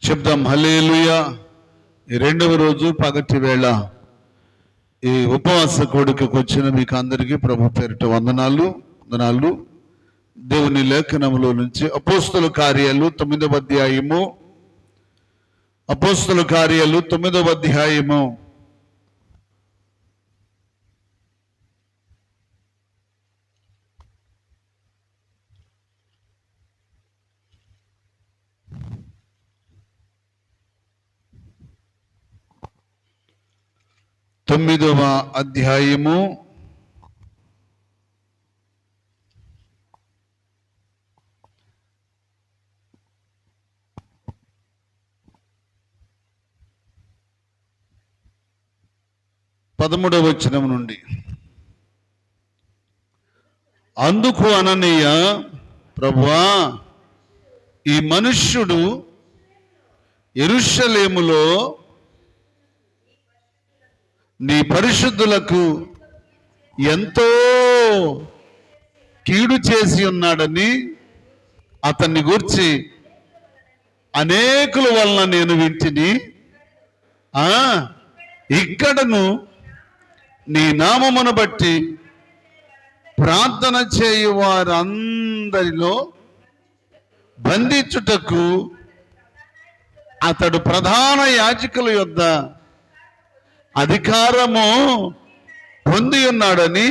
చెప్దాం హల్లెలూయా. ఈ రెండవ రోజు పగటి వేళ ఈ ఉపవాస కోడికకు వచ్చిన మీకు అందరికీ ప్రభు పేరిట వందనాలు. దేవుని లేఖనములో నుంచి అపోస్తల కార్యాలు 9వ అధ్యాయము. అపోస్తల కార్యాలు 9వ అధ్యాయము 9వ అధ్యాయము 13వ వచనం నుండి. అందుకు అననీయ, ప్రభువా, ఈ మనుష్యుడు యెరూషలేములో నీ పరిశుద్ధులకు ఎంతో కీడు చేసి ఉన్నాడని అతన్ని గూర్చి అనేకుల వలన నేను వింటిని. ఇక్కడను నీ నామమును బట్టి ప్రార్థన చేయు వారందరిలో బంధించుటకు అతడు ప్రధాన యాజకుల యొద్ద అధికారము పొంది ఉన్నాడని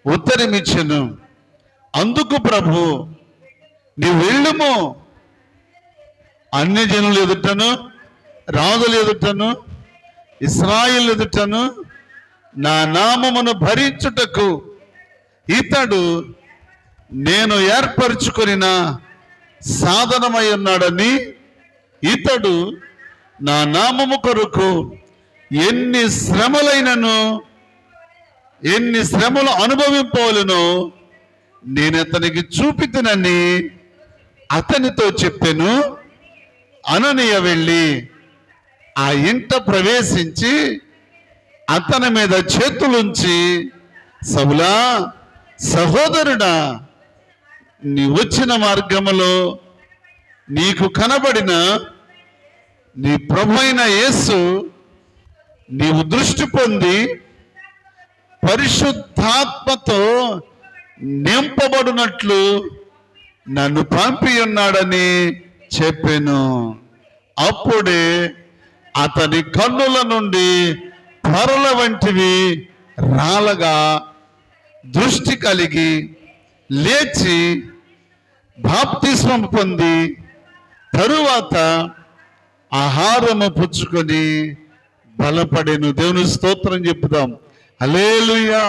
ఉత్తరమిచ్చెను. అందుకు ప్రభు, నీ వెళ్ళుము, అన్యజనులు ఎదుటను, రాజులు ఎదుటను, ఇశ్రాయేలు ఎదుటను నా నామమును భరించుటకు ఇతడు నేను ఏర్పరచుకొనిన సాధనమై ఉన్నాడని, ఇతడు నా నామము కొరకు ఎన్ని శ్రమలైనను ఎన్ని శ్రమలు అనుభవింపవలెనో నేను అతనికి చూపితునని అతనితో చెప్పెను. అననీయ వెళ్ళి ఆ ఇంట ప్రవేశించి అతని మీద చేతులుంచి, సౌలా, సహోదరుడా, నీ వచ్చిన మార్గములో నీకు కనబడిన నీ ప్రభువైన యేసు నీవు దృష్టి పొంది పరిశుద్ధాత్మతో నింపబడినట్లు నన్ను పంపి ఉన్నాడని చెప్పాను. అప్పుడే అతని కన్నుల నుండి పొరల వంటివి రాలగా దృష్టి కలిగి లేచి బాప్తిస్మం పొంది తరువాత ఆహారము పుచ్చుకొని బలపడెను. దేవుని స్తోత్రం చెప్పుదాం. హల్లెలూయా.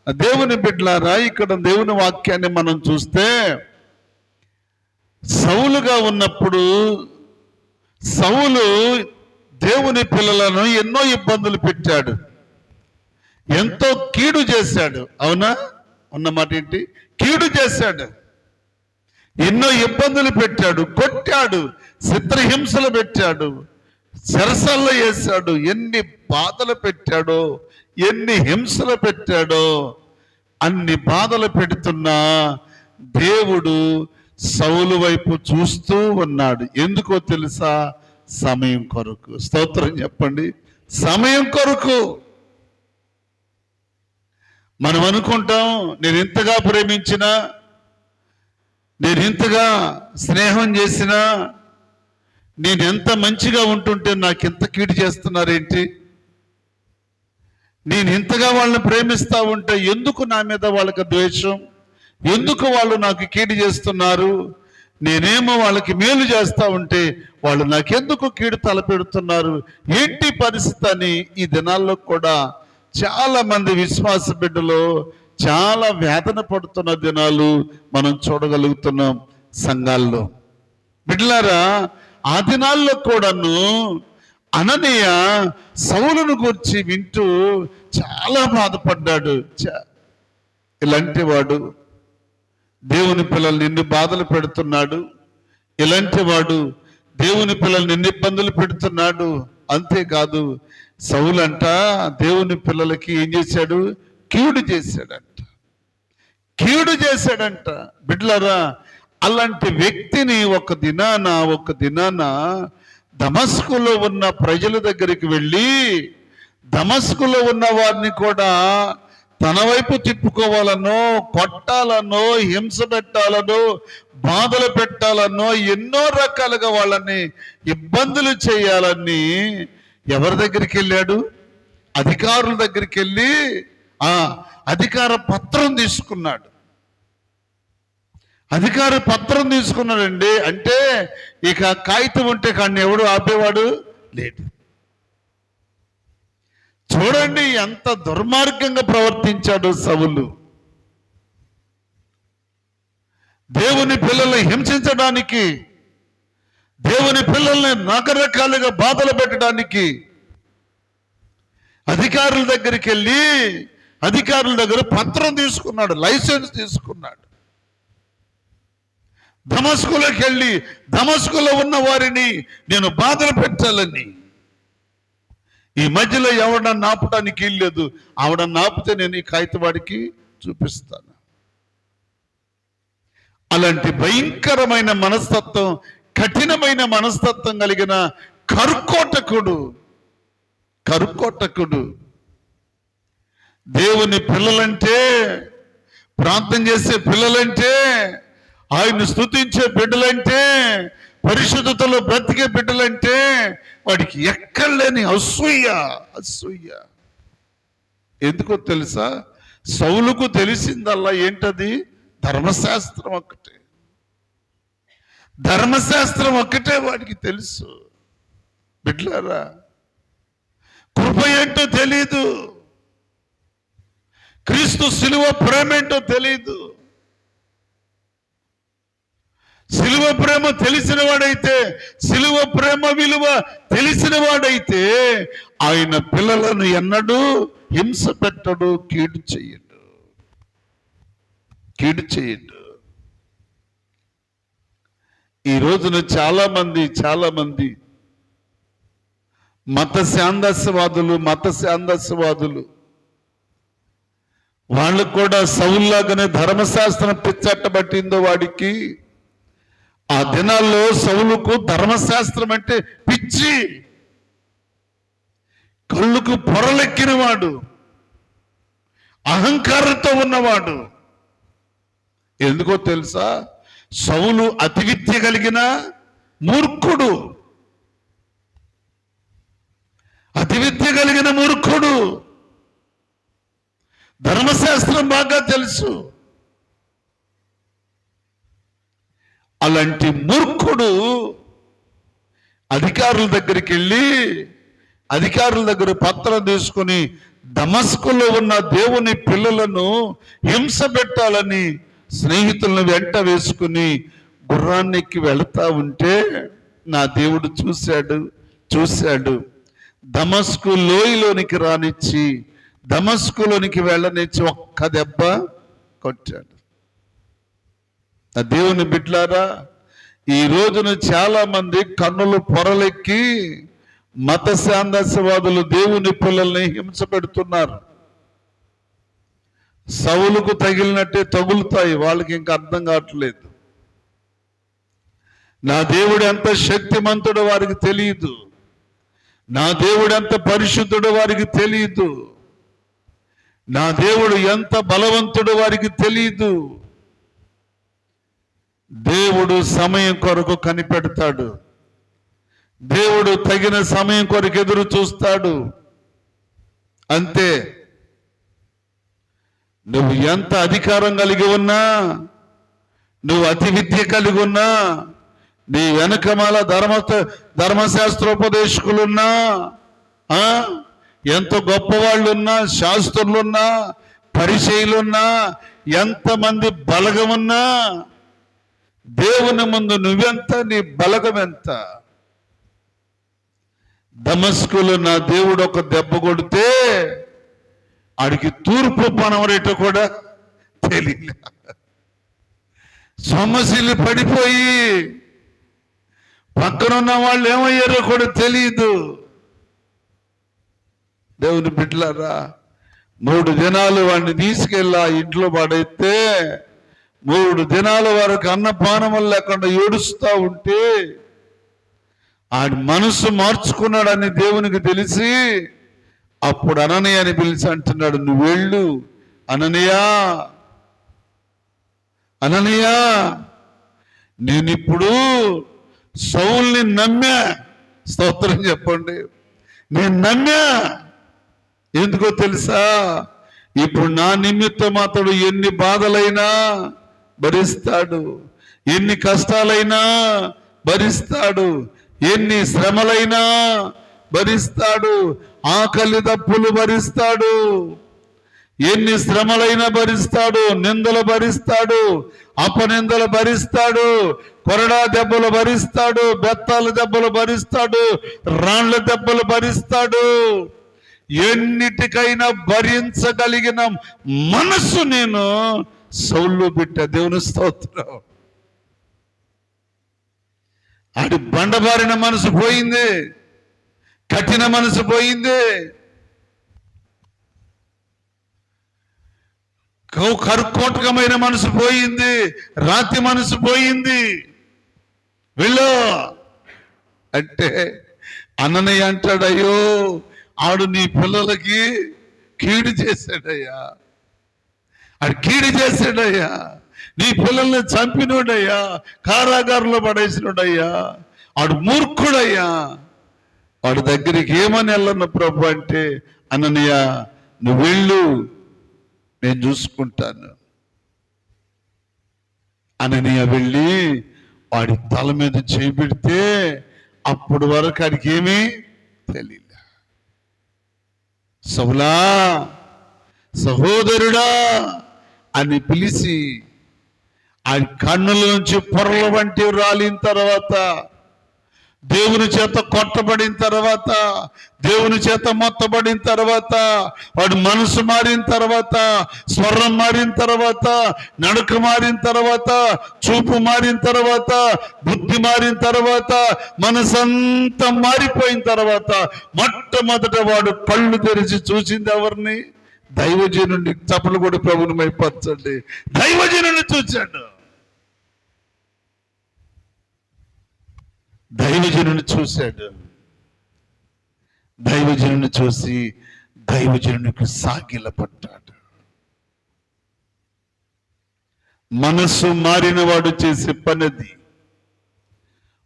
దేవుని బిడ్డలారా, ఇక్కడ దేవుని వాక్యాన్ని మనం చూస్తే, సౌలుగా ఉన్నప్పుడు సౌలు దేవుని పిల్లలను ఎన్నో ఇబ్బందులు పెట్టాడు, ఎంతో కీడు చేశాడు. అవునా? ఉన్నమాట ఏంటి? కీడు చేశాడు, ఎన్నో ఇబ్బందులు పెట్టాడు, కొట్టాడు, చిత్రహింసలు పెట్టాడు, చెరసల్లో వేశాడు. ఎన్ని బాధలు పెట్టాడో, ఎన్ని హింసలు పెట్టాడో. అన్ని బాధలు పెడుతున్నా దేవుడు సౌలు వైపు చూస్తూ ఉన్నాడు. ఎందుకో తెలుసా? సమయం కొరకు. స్తోత్రం చెప్పండి. సమయం కొరకు. మనం అనుకుంటాం, నేను ఇంతగా ప్రేమించినా, నేను ఇంతగా స్నేహం చేసినా, నేను ఎంత మంచిగా ఉంటుంటే నాకు ఎంత కీడు చేస్తున్నారేంటి? నేను ఇంతగా వాళ్ళని ప్రేమిస్తూ ఉంటే ఎందుకు నా మీద వాళ్ళకి ద్వేషం? ఎందుకు వాళ్ళు నాకు కీడు చేస్తున్నారు? నేనేమో వాళ్ళకి మేలు చేస్తూ ఉంటే వాళ్ళు నాకెందుకు కీడు తలపెడుతున్నారు? ఏంటి పరిస్థితి అని ఈ దినాల్లో కూడా చాలా మంది విశ్వాస బిడ్డలు చాలా వేదన పడుతున్న దినాలు మనం చూడగలుగుతున్నాం సంఘాల్లో. బిడ్డలారా, ఆ దినాల్లో కూడాను అననీయ సౌలును గురించి వింటూ చాలా బాధపడ్డాడు. ఇలాంటి వాడు దేవుని పిల్లల్ని ఎన్ని బాధలు పెడుతున్నాడు, ఇలాంటి వాడు దేవుని పిల్లల్ని ఎన్ని ఇబ్బందులు పెడుతున్నాడు. అంతేకాదు, సౌలు అంట దేవుని పిల్లలకి ఏం చేశాడు? కీడు చేశాడంట. బిడ్డలారా, అలాంటి వ్యక్తిని ఒక దినాన దమస్కులో ఉన్న ప్రజల దగ్గరికి వెళ్ళి దమస్కులో ఉన్న వారిని కూడా తన వైపు తిప్పుకోవాలనో, కొట్టాలనో, హింస పెట్టాలనో, బాధలు పెట్టాలనో, ఎన్నో రకాలుగా వాళ్ళని ఇబ్బందులు చేయాలని ఎవరి దగ్గరికి వెళ్ళాడు? అధికారుల దగ్గరికి వెళ్ళి అధికార పత్రం తీసుకున్నాడు. అధికార పత్రం తీసుకున్నాడండి. అంటే ఇక కాగితం ఉంటే కానీ ఎవడు ఆపేవాడు లేడు. చూడండి ఎంత దుర్మార్గంగా ప్రవర్తించాడు సౌలు. దేవుని పిల్లల్ని హింసించడానికి, దేవుని పిల్లల్ని రకరకాలుగా బాధలు పెట్టడానికి అధికారుల దగ్గరికి వెళ్ళి అధికారుల దగ్గర పత్రం తీసుకున్నాడు, లైసెన్స్ తీసుకున్నాడు. దమస్కులోకి వెళ్ళి దమస్కులో ఉన్న వారిని నేను బాధలు పెట్టాలని. ఈ మధ్యలో ఎవడన్నా ఆపడానికి వీల్లేదు. ఆవిడన్నా ఆపితే నేను ఈ కాగితవాడికి చూపిస్తాను. అలాంటి భయంకరమైన మనస్తత్వం, కఠినమైన మనస్తత్వం కలిగిన కరుకోటకుడు దేవుని పిల్లలంటే, ప్రార్థన చేసే పిల్లలంటే, ఆయన్ని స్తుతించే బిడ్డలంటే, పరిశుద్ధతలో బ్రతికే బిడ్డలంటే వాడికి ఎక్కడలేని అసూయ. ఎందుకో తెలుసా? సౌలుకు తెలిసిందల్లా ఏంటది? ధర్మశాస్త్రం ఒక్కటే వాడికి తెలుసు. బిడ్డలారా, కృప ఏంటో తెలీదు, క్రీస్తు శిలువ ప్రేమ ఏంటో తెలీదు. శిలువ ప్రేమ తెలిసిన వాడైతే, శిలువ ప్రేమ విలువ తెలిసిన వాడైతే ఆయన పిల్లలను ఎన్నడూ హింస పెట్టడు, కీడు చేయడు. ఈ రోజున చాలా మంది మత శాందస్యవాదులు వాళ్ళకు కూడా సౌలులాగానే ధర్మశాస్త్రం పిచ్చట్టబట్టిందో వాడికి. ఆ దినాల్లో సౌలుకు ధర్మశాస్త్రం అంటే పిచ్చి. కళ్ళుకు పొరలెక్కినవాడు, అహంకారంతో ఉన్నవాడు. ఎందుకో తెలుసా? సౌలు అతి విద్య కలిగిన మూర్ఖుడు. ధర్మశాస్త్రం బాగా తెలుసు. అలాంటి మూర్ఖుడు అధికారుల దగ్గరికి వెళ్ళి అధికారుల దగ్గర పత్రం తీసుకుని దమస్కులో ఉన్న దేవుని పిల్లలను హింస పెట్టాలని స్నేహితులను వెంట వేసుకుని గుర్రాన్నెక్కి వెళతా ఉంటే నా దేవుడు చూశాడు. దమస్కు లోయలోనికి రానిచ్చి, దమస్కులోనికి వెళ్ళనిచ్చి ఒక్క దెబ్బ కొట్టాడు. నా దేవుని బిడ్డలారా, ఈ రోజున చాలా మంది కన్నులు పొరలెక్కి మత శాందస్యవాదులు దేవుని పిల్లల్ని హింస పెడుతున్నారు. సౌలుకు తగిలినట్టే తగులుతాయి. వాళ్ళకి ఇంకా అర్థం కావట్లేదు. నా దేవుడు ఎంత శక్తిమంతుడో వారికి తెలియదు. నా దేవుడు ఎంత పరిశుద్ధుడో వారికి తెలియదు. నా దేవుడు ఎంత బలవంతుడో వారికి తెలియదు. దేవుడు సమయం కొరకు కనిపెడతాడు. దేవుడు తగిన సమయం కొరకు ఎదురు చూస్తాడు. అంతే. నువ్వు ఎంత అధికారం కలిగి ఉన్నా, నువ్వు అతి విద్య కలిగి ఉన్నా, నీ వెనకమాల ధర్మశాస్త్రోపదేశకులున్నా, ఎంత గొప్పవాళ్ళున్నా, శాస్త్రులున్నా, పరిచయులున్నా, ఎంతమంది బలగమున్నా, దేవుని ముందు నువ్వెంత, నీ బలగం ఎంత? దమస్కులో నా దేవుడు ఒక దెబ్బ కొడితే ఆడికి తూర్పు పనవరేటో కూడా తెలియలే. సొమ్మసిల్లి పడిపోయి పక్కనున్న వాళ్ళు ఏమయ్యారో కూడా తెలియదు. దేవుని బిడ్డలారా, 3 దినాలు వాడిని తీసుకెళ్ళి ఆ ఇంట్లో పడైతే 3 దినాల వరకు అన్నపానములు లేకుండా ఏడుస్తూ ఉంటే ఆడి మనసు మార్చుకున్నాడని దేవునికి తెలిసి అప్పుడు అననీయని పిలిచి అంటున్నాడు, నువ్వు వెళ్ళు అననీయా, అననీయా, నేనిప్పుడు సౌల్ని నమ్మా. స్తోత్రం చెప్పండి. నేను నమ్మా. ఎందుకో తెలుసా? ఇప్పుడు నా నిమిత్తం అతడు ఎన్ని బాధలైనా భరిస్తాడు, ఎన్ని కష్టాలైనా భరిస్తాడు, ఎన్ని శ్రమలైనా భరిస్తాడు, ఆకలి దప్పులు భరిస్తాడు, ఎన్ని శ్రమలైనా భరిస్తాడు, నిందలు భరిస్తాడు, అపనిందలు భరిస్తాడు, కొరడా దెబ్బలు భరిస్తాడు, బెత్తాల దెబ్బలు భరిస్తాడు, రాళ్ల దెబ్బలు భరిస్తాడు. ఎన్నిటికైనా భరించగలిగిన మనసు నేను సౌల్లో పెట్టా. దేవుని స్తోత్రం. ఆడి బండబారిన మనసు పోయింది, కఠిన మనసు పోయింది, కర్కోటకమైన మనసు పోయింది, రాతి మనసు పోయింది. వెళ్ళు అంటే అననయ్య అంటాడు, అయ్యో ఆడు నీ పిల్లలకి కీడు చేశాడయ్యా, ఆడు కీడు చేశాడయ్యా, నీ పిల్లల్ని చంపినోడయ్యా, కారాగారంలో పడేసినోడయ్యా, ఆడు మూర్ఖుడయ్యా. వాడి దగ్గరికి ఏమని వెళ్ళను ప్రభు అంటే, అననయ్య నువ్వు వెళ్ళు, నేను చూసుకుంటాను. అననీయ వెళ్ళి వాడి తల మీద చేపెడితే అప్పుడు వరకు ఆడికి ఏమీ తెలియదు. సౌలా, సహోదరుడా అని పిలిచి ఆ కన్నుల నుంచి పొరల వంటి రాలిన తర్వాత, దేవుని చేత కొట్టబడిన తర్వాత, దేవుని చేత మొత్తబడిన తర్వాత, వాడు మనసు మారిన తర్వాత, స్వరం మారిన తర్వాత, నడక మారిన తర్వాత, చూపు మారిన తర్వాత, బుద్ధి మారిన తర్వాత, మనసంతా మారిపోయిన తర్వాత మొట్టమొదట వాడు కళ్ళు తెరిచి చూసింది ఎవరిని? దైవజనుడిని. చప్పలు కూడా ప్రభుని మైపరచండి. దైవజనుడిని చూశాడు. దైవజనుని చూశాడు. దైవజనుని చూసి దైవజనునికి సాగిలపడ్డాడు. మనసు మారిన వాడు చేసే పనది,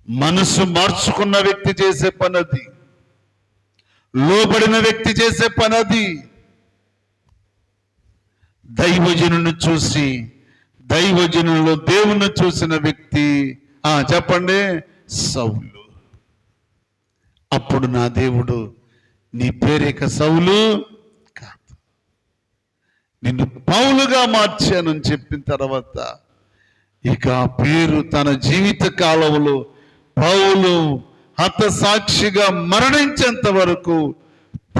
మనసు మార్చుకున్న వ్యక్తి చేసే పనది, లోబడిన వ్యక్తి చేసే పనది. దైవజనుని చూసి, దైవజనుల్లో దేవుని చూసిన వ్యక్తి చెప్పండి, సౌలు. అప్పుడు నా దేవుడు, నీ పేరేక సౌలు కాదు, నిన్ను పౌలుగా మార్చానని చెప్పిన తర్వాత ఇక ఆ పేరు తన జీవిత కాలంలో పౌలు హతసాక్షిగా మరణించేంత వరకు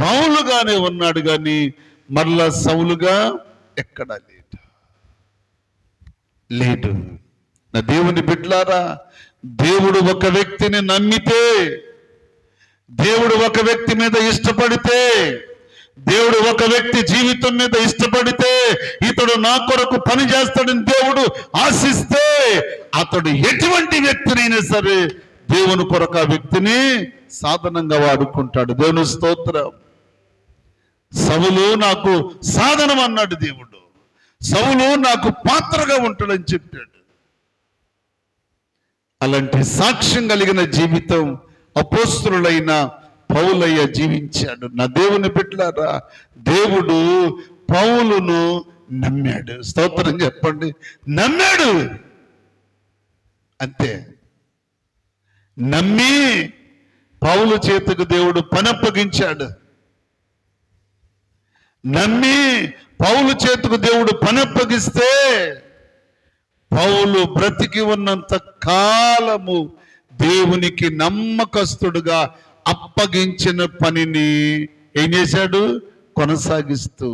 పౌలుగానే ఉన్నాడు, కానీ మరలా సౌలుగా ఎక్కడా లేడు. నా దేవుని బిడ్డలారా, దేవుడు ఒక వ్యక్తిని నమ్మితే, దేవుడు ఒక వ్యక్తి మీద ఇష్టపడితే, దేవుడు ఒక వ్యక్తి జీవితం మీద ఇష్టపడితే, ఇతడు నా కొరకు పని చేస్తాడని దేవుడు ఆశిస్తే, అతడు ఎటువంటి వ్యక్తినైనా సరే దేవుని కొరకు ఆ వ్యక్తిని సాధనంగా వాడుకుంటాడు. దేవుని స్తోత్రం. సౌలు నాకు సాధనం అన్నాడు దేవుడు. సౌలు నాకు పాత్రగా ఉంటాడని చెప్పాడు. అలాంటి సాక్ష్యం కలిగిన జీవితం అపోస్తలులైన పౌలయ్య జీవించాడు. నా దేవుని బిడ్డలారా, దేవుడు పౌలును నమ్మాడు. స్తోత్రం చెప్పండి. నమ్మాడు అంతే. నమ్మి పౌలు చేతికి దేవుడు పనప్పగించాడు. నమ్మి పౌలు చేతికి దేవుడు పనప్పగిస్తే పౌలు బ్రతికి ఉన్నంత కాలము దేవునికి నమ్మకస్తుడుగా అప్పగించిన పనిని ఏం చేశాడు? కొనసాగిస్తూ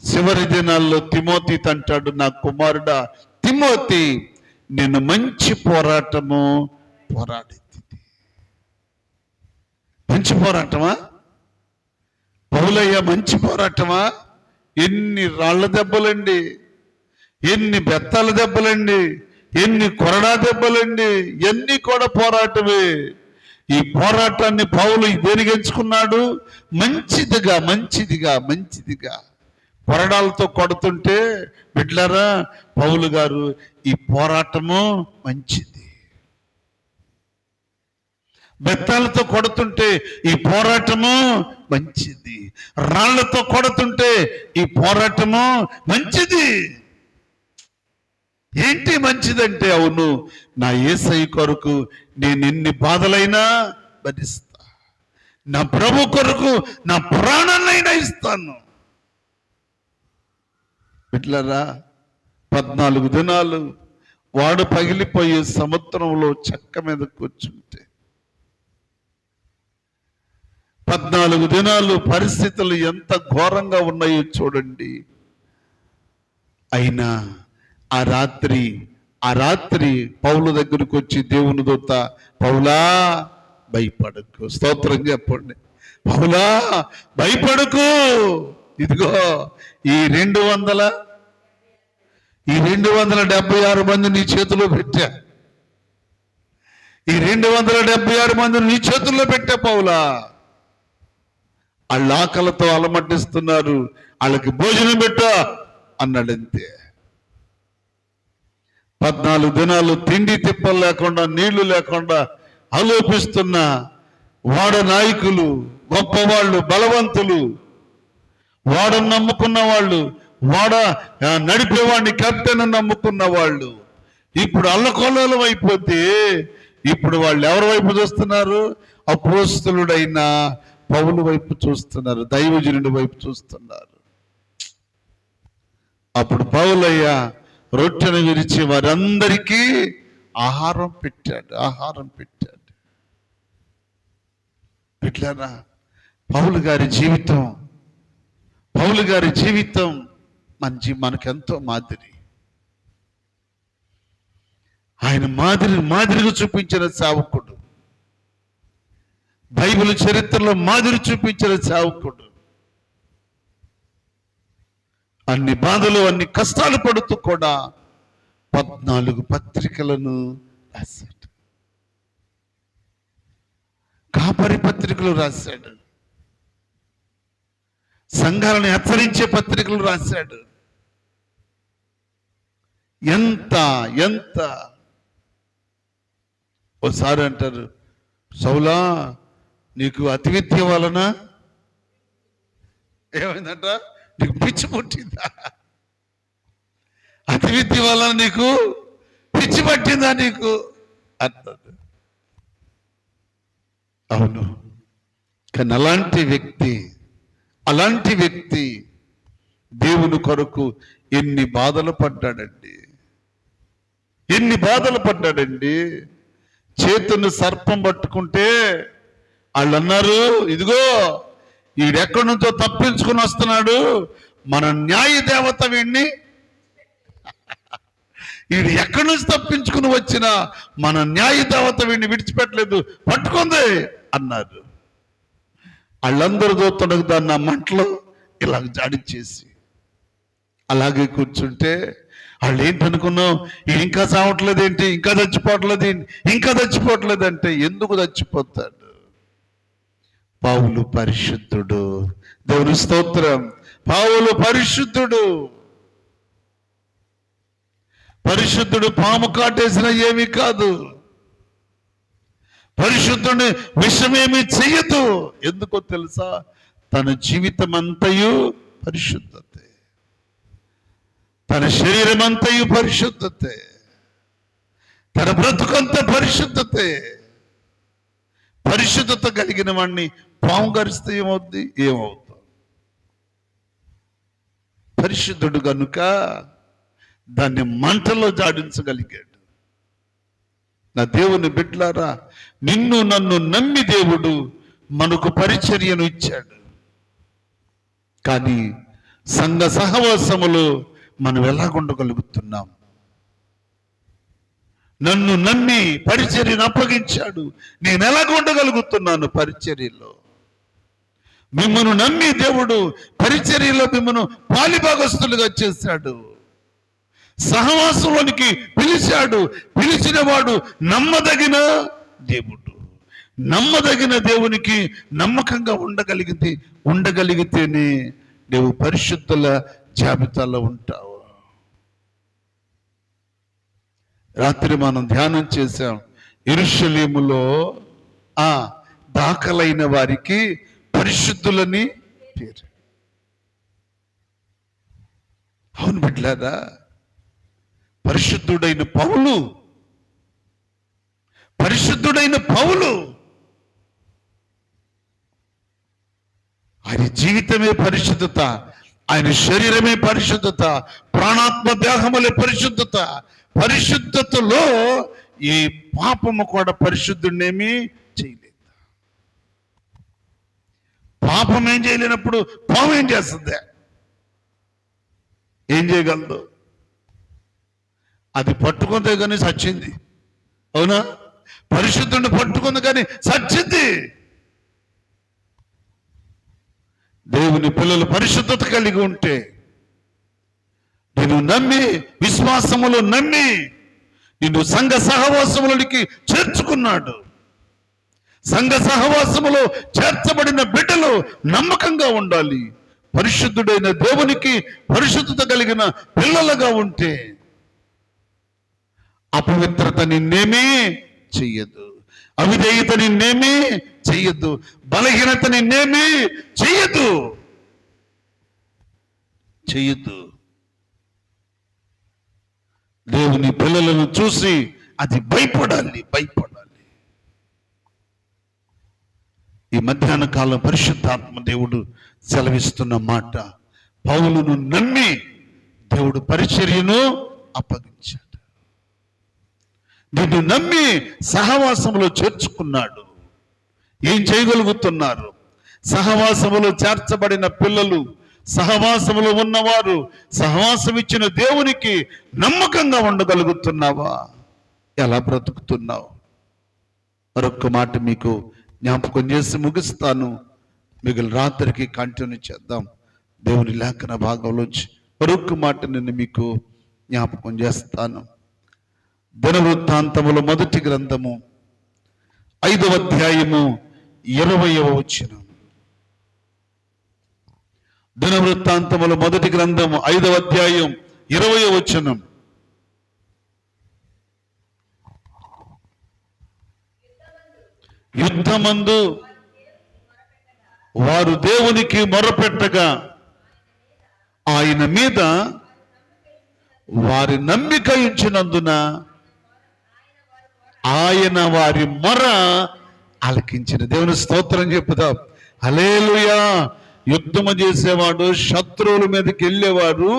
చివరి దినాల్లో తిమోతి అంటాడు, నా కుమారుడా తిమోతి, నేను మంచి పోరాటము పోరాడింది. మంచి పోరాటమా? పౌలయ్య మంచి పోరాటమా? ఎన్ని రాళ్ల దెబ్బలండి, ఎన్ని బెత్తాల దెబ్బలండి, ఎన్ని కొరడా దెబ్బలండి, ఎన్ని కూడా పోరాటమే. ఈ పోరాటాన్ని పౌలు దేనికి ఎంచుకున్నాడు? మంచిదిగా కొరడాలతో కొడుతుంటే బిడ్డలారా, పౌలు గారు ఈ పోరాటము మంచిది. బెత్తాలతో కొడుతుంటే ఈ పోరాటము మంచిది. రాళ్లతో కొడుతుంటే ఈ పోరాటము మంచిది. ఏంటి మంచిదంటే, అవును, నా యేసయ్య కొరకు నేను ఎన్ని బాధలైనా భరిస్తా, నా ప్రభు కొరకు నా ప్రాణాన్నైనా ఇస్తాను. బిడ్డలారా, 14 దినాలు వాడు పగిలిపోయే సముద్రంలో చెక్క మీద కూర్చుంటే, 14 దినాలు పరిస్థితులు ఎంత ఘోరంగా ఉన్నాయో చూడండి. అయినా ఆ రాత్రి పౌలు దగ్గరకు వచ్చి దేవుని దూత, పౌలా భయపడకు, స్తోత్రం చెప్పండి, పౌలా భయపడకు, ఇదిగో ఈ 276 మంది నీ చేతిలో పెట్టా, ఈ 276 మందిని నీ చేతుల్లో పెట్టా పౌలా. వాళ్ళ ఆకలితో అలమటిస్తున్నారు, వాళ్ళకి భోజనం పెట్టా అన్నాడంతే. 14 దినాలు తిండి తిప్పలు లేకుండా, నీళ్లు లేకుండా ఆలోపిస్తున్న వాడ నాయకులు, గొప్పవాళ్ళు, బలవంతులు, వాడను నమ్ముకున్న వాళ్ళు, వాడ నడిపేవాడిని, కెప్టెన్ నమ్ముకున్న వాళ్ళు ఇప్పుడు అల్లకొల్లోలం అయిపోతే, ఇప్పుడు వాళ్ళు ఎవరి వైపు చూస్తున్నారు? అపోస్తలుడైన పౌలు వైపు చూస్తున్నారు, దైవజనుడి వైపు చూస్తున్నారు. అప్పుడు పౌలయ్య రొట్టెను విరిచి వారందరికీ ఆహారం పెట్టాడు. ఇట్లానా పౌలు గారి జీవితం మనకెంతో మాదిరి. ఆయన మాదిరిగా చూపించిన సేవకుడు, బైబిల్ చరిత్రలో మాదిరి చూపించిన సేవకుడు. అన్ని బాధలు, అన్ని కష్టాలు పడుతూ కూడా 14 పత్రికలను రాశాడు. కాపరి పత్రికలు రాశాడు, సంఘాలను హెచ్చరించే పత్రికలు రాశాడు. ఎంత ఒకసారి అంటారు, సౌలా నీకు అతి విద్య వలన ఏమైందంట, నీకు పిచ్చి పుట్టిందా? అతి విద్య వలన నీకు పిచ్చి పట్టిందా నీకు అన్నది. అవును, కానీ అలాంటి వ్యక్తి దేవుని కొరకు ఎన్ని బాధలు పడ్డాడండి. చేతును సర్పం పట్టుకుంటే వాళ్ళు అన్నారు, ఇదిగో వీడెక్కడి నుంచో తప్పించుకుని వస్తున్నాడు, మన న్యాయ దేవత వీడిని, వీడు ఎక్కడి నుంచి తప్పించుకుని వచ్చినా మన న్యాయ దేవత వీడిని విడిచిపెట్టలేదు, పట్టుకుంది అన్నారు. వాళ్ళందరూ చూస్తుండగా దాన్ని ఆ మంటలో ఇలా జాడిచ్చేసి అలాగే కూర్చుంటే, వాళ్ళు ఏంటనుకున్నావు, ఇంకా చావట్లేదు ఏంటి, ఇంకా చచ్చిపోవట్లేదు అంటే, ఎందుకు చచ్చిపోతాడు? పౌలు పరిశుద్ధుడు, దేవుని స్తోత్రం. పౌలు పరిశుద్ధుడు పాము కాటేసిన ఏమీ కాదు, పరిశుద్ధుని విషమేమీ చెయ్యదు. ఎందుకో తెలుసా? తన జీవితం అంతయు పరిశుద్ధతే, తన శరీరం అంతయు పరిశుద్ధతే, తన బ్రతుకంతా పరిశుద్ధతే. పరిశుద్ధత కలిగిన వాడిని పాము గరిస్తే ఏమవుతుంది? పరిశుద్ధుడు కనుక దాన్ని మంటలో జాడించగలిగాడు. నా దేవుని బిడ్డలారా, నిన్ను నన్ను నమ్మి దేవుడు మనకు పరిచర్యను ఇచ్చాడు. కానీ సంఘ సహవాసములో మనం ఎలాగుండగలుగుతున్నాం? నన్ను నమ్మి పరిచర్యను అప్పగించాడు, నేను ఎలాగుండగలుగుతున్నాను పరిచర్యలో? మిమ్మను నమ్మి దేవుడు పరిచర్యలో మిమ్మను పాలిభాగస్తులుగా చేశాడు, సహవాసంలోనికి పిలిచాడు. పిలిచిన వాడు నమ్మదగిన దేవుడు. నమ్మదగిన దేవునికి నమ్మకంగా ఉండగలిగితేనే నువ్వు పరిశుద్ధుల జాబితాలో ఉంటావు. రాత్రి మనం ధ్యానం చేశాం. యెరూషలేములో దాఖలైన వారికి పరిశుద్ధులని పేరు. అవును బిడ్డలారా, పరిశుద్ధుడైన పౌలు ఆయన జీవితమే పరిశుద్ధత, ఆయన శరీరమే పరిశుద్ధత, ప్రాణాత్మ దేహములే పరిశుద్ధత. పరిశుద్ధతలో ఈ పాపము కూడా పరిశుద్ధుడినేమి చేయలేదు. పాపం ఏం చేయలేనప్పుడు పాపం ఏం చేస్తుంది? ఏం చేయగలదు? అది పట్టుకుందే కానీ సచ్చింది. అవునా? పరిశుద్ధుడిని పట్టుకుంది కానీ సచ్చింది. దేవుని పిల్లలు పరిశుద్ధత కలిగి ఉంటే, నిన్ను నమ్మి విశ్వాసములో నమ్మి నిన్ను సంఘ సహవాసములకి చేర్చుకున్నాడు. సంఘ సహవాసములో చేర్చబడిన బిడ్డలు నమ్మకంగా ఉండాలి. పరిశుద్ధుడైన దేవునికి పరిశుద్ధత కలిగిన పిల్లలుగా ఉంటే అపవిత్రత నిన్నేమీ చెయ్యదు, అవిధేయత నిన్నేమీ చెయ్యదు, బలహీనత నిన్నేమీ చెయ్యదు. దేవుని పిల్లలను చూసి అది భయపడాలి. ఈ మధ్యాహ్న కాలం పరిశుద్ధాత్మ దేవుడు సెలవిస్తున్న మాట, పౌలును నమ్మి దేవుడు పరిచర్యను అప్పగించాడు. నిన్ను నమ్మి సహవాసములో చేర్చుకున్నాడు. ఏం చేయగలుగుతున్నారు? సహవాసములో చేర్చబడిన పిల్లలు, సహవాసములో ఉన్నవారు, సహవాసం ఇచ్చిన దేవునికి నమ్మకంగా ఉండగలుగుతున్నావా? ఎలా బ్రతుకుతున్నావు? మరొక్క మాట మీకు జ్ఞాపకం చేసి ముగిస్తాను. మిగిలిన రాత్రికి కంటిన్యూ చేద్దాం. దేవుని లేఖన భాగంలోంచి మరొక్క మాట నేను మీకు జ్ఞాపకం చేస్తాను. దినవృత్తాంతముల మొదటి గ్రంథము 5వ అధ్యాయము 20వ వచనం. దినవృత్తాంతముల మొదటి గ్రంథము 5వ అధ్యాయం 20వ వచనం. యుద్ధమందు వారు దేవునికి మొరపెట్టగా ఆయన మీద వారి నమ్మిక ఉంచినందున ఆయన వారి మొర ఆలకించిన. దేవుని స్తోత్రం చెప్పుదాం. హల్లెలూయా. యుద్ధము చేసేవాడు, శత్రువుల మీదకి వెళ్ళేవాడు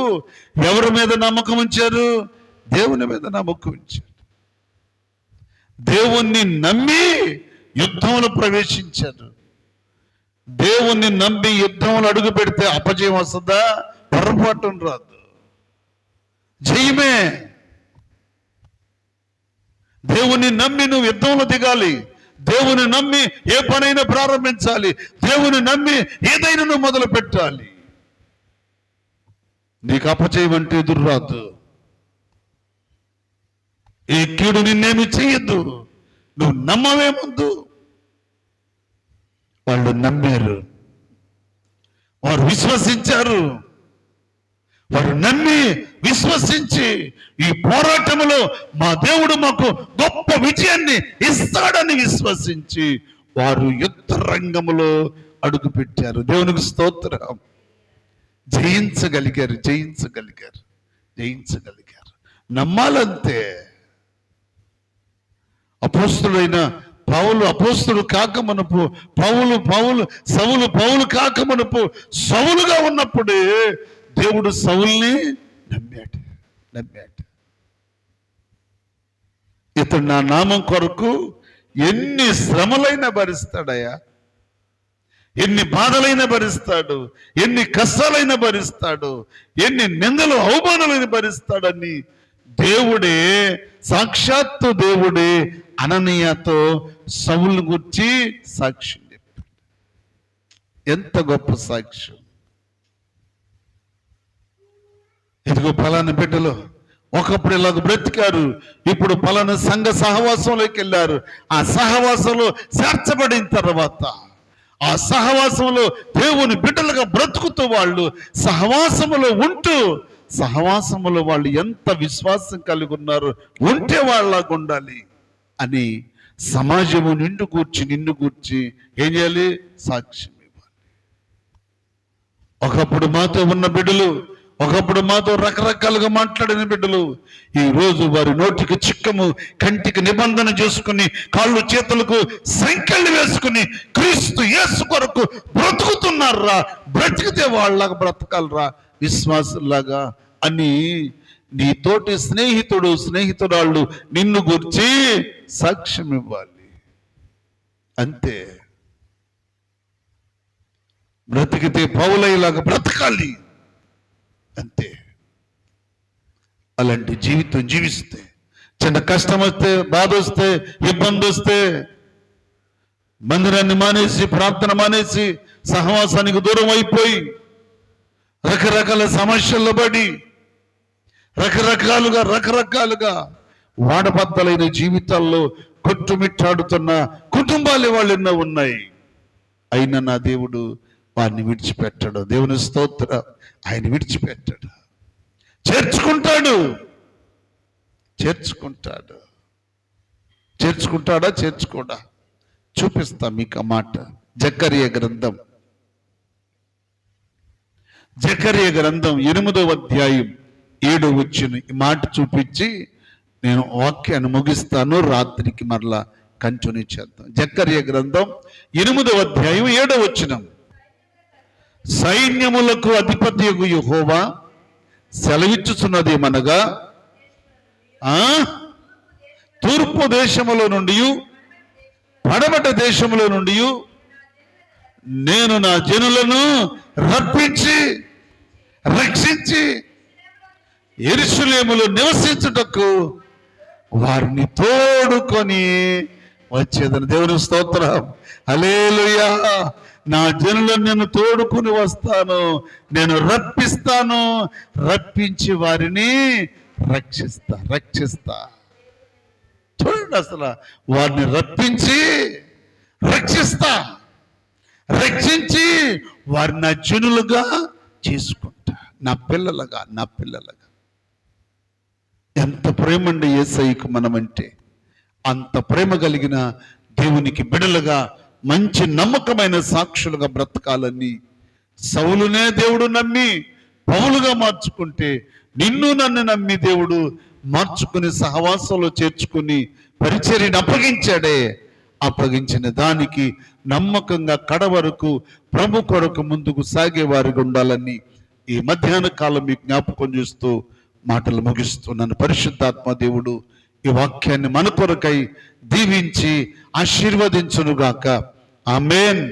ఎవరి మీద నమ్మకం ఉంచారు? దేవుని మీద నమ్మకం ఉంచారు. దేవుణ్ణి నమ్మి యుద్ధంలో ప్రవేశించారు. దేవుణ్ణి నమ్మి యుద్ధంలో అడుగు పెడితే అపజయం వస్తుందా? పొరపాటు రాదు, జయమే. దేవుని నమ్మి నువ్వు యుద్ధంలో దిగాలి. దేవుని నమ్మి ఏ పనైనా ప్రారంభించాలి. దేవుని నమ్మి ఏదైనా నువ్వు మొదలు పెట్టాలి. నీకు అపజయం అంటే ఎదురు రాదు. ఈ కీడు నిన్నేమి చెయ్యద్దు. నువ్వు నమ్మవే ముందు. వాళ్ళు నమ్మారు, వారు విశ్వసించారు. వారు నమ్మి విశ్వసించి ఈ పోరాటంలో మా దేవుడు మాకు గొప్ప విజయాన్ని ఇస్తాడని విశ్వసించి వారు యుద్ధ రంగంలో అడుగు పెట్టారు. దేవునికి స్తోత్రం. జయించగలిగారు. నమ్మాలంతే. అపోస్తులైన పౌలు అపోస్తుడు కాకమనుపు, సౌలు కాకమనుపు సౌలుగా ఉన్నప్పుడే దేవుడు సౌల్ని నమ్మాడు. ఇతడు నా నామం కొరకు ఎన్ని శ్రమలైనా భరిస్తాడయ్యా, ఎన్ని బాధలైనా భరిస్తాడు, ఎన్ని కష్టాలైనా భరిస్తాడు, ఎన్ని నిందలు అవమానాలైనా భరిస్తాడని దేవుడే, సాక్షాత్తు దేవుడే అననీయతో సౌలు గురించి సాక్ష్యం చెప్పాడు. ఎంత గొప్ప సాక్ష్యం. ఇదిగో పలానా బిడ్డలు ఒకప్పుడు ఇలాగ బ్రతికారు, ఇప్పుడు పలానా సంఘ సహవాసంలోకి వెళ్ళారు. ఆ సహవాసంలో చేర్చబడిన తర్వాత ఆ సహవాసంలో దేవుని బిడ్డలుగా బ్రతుకుతూ వాళ్ళు సహవాసములో ఉంటూ సహవాసములో వాళ్ళు ఎంత విశ్వాసం కలిగి ఉన్నారు, ఉంటే వాళ్ళలాగా ఉండాలి అని సమాజము నిన్ను గూర్చి ఏం చేయాలి? సాక్ష్యం ఇవ్వాలి. ఒకప్పుడు మాతో ఉన్న బిడ్డలు, ఒకప్పుడు మాతో రకరకాలుగా మాట్లాడిన బిడ్డలు ఈ రోజు వారి నోటికి చిక్కము, కంటికి నిబంధన చేసుకుని, కాళ్ళు చేతులకు సంఖ్యలు వేసుకుని క్రీస్తు యేసు కొరకు బ్రతుకుతున్నారా. బ్రతికితే వాళ్ళలాగా బ్రతకాలరా, విశ్వాసులాగా అని నీ తోటి స్నేహితురాళ్ళు నిన్ను గురించి సాక్ష్యం ఇవ్వాలి. అంతే. బ్రతికితే పౌలయ్యలాగా బ్రతకాలి, అంతే. అలాంటి జీవితం జీవిస్తే చిన్న కష్టం వస్తే, బాధ వస్తే, ఇబ్బంది వస్తే మందిరాన్ని మానేసి, ప్రార్థన మానేసి, సహవాసానికి దూరం అయిపోయి రకరకాల సమస్యల్లో పడి రకరకాలుగా వాడబద్దలైన జీవితాల్లో కొట్టుమిట్టాడుతున్న కుటుంబాలు వాళ్ళు ఎన్నో ఉన్నాయి. అయినా నా దేవుడు వారిని విడిచిపెట్టడు. దేవుని స్తోత్రం. ఆయన విడిచిపెట్టాడు, చేర్చుకుంటాడా చేర్చుకోడా చూపిస్తా మీకు ఆ మాట. జకర్యా గ్రంథం 8వ అధ్యాయం 7వ వచనం ఈ మాట చూపించి నేను వాక్యాన్ని ముగిస్తాను. రాత్రికి మరలా కంటిన్యూ చేద్దాం. జకర్యా గ్రంథం 8వ అధ్యాయం 7వ వచనం. సైన్యములకు అధిపతియగు యెహోవా సెలవిచ్చుచున్నదేమనగా, తూర్పు దేశములో నుండి పడమటి దేశములో నుండి నేను నా జనులను రక్షించి యెరూషలేములో నివసించుటకు వారిని తోడుకొని వచ్చేదని. దేవుని స్తోత్రం. హల్లెలూయా. నా జనులను నేను తోడుకుని వస్తాను, నేను రప్పించి వారిని రక్షిస్తా. చూడండి, అసలు వారిని రక్షించి వారిని నా జనులుగా చేసుకుంటా, నా పిల్లలుగా. ఎంత ప్రేమ అండి యేసయ్యకు మనమంటే. అంత ప్రేమ కలిగిన దేవునికి బిడలుగా మంచి నమ్మకమైన సాక్షులుగా బ్రతకాలని సౌలునే దేవుడు నమ్మి పౌలుగా మార్చుకుంటే, నన్ను నమ్మి దేవుడు మార్చుకుని సహవాసంలో చేర్చుకుని పరిచర్యను అప్పగించిన దానికి నమ్మకంగా కడవరకు ప్రభు కొరకు ముందుకు సాగేవారిగా ఉండాలని ఈ మధ్యాహ్న కాలం మీకు జ్ఞాపకం చేస్తూ మాటలు ముగిస్తున్నాను. పరిశుద్ధాత్మ దేవుడు ఈ వాక్యాన్ని మన కొరకై దీవించి ఆశీర్వదించునుగాక. ఆమేన్.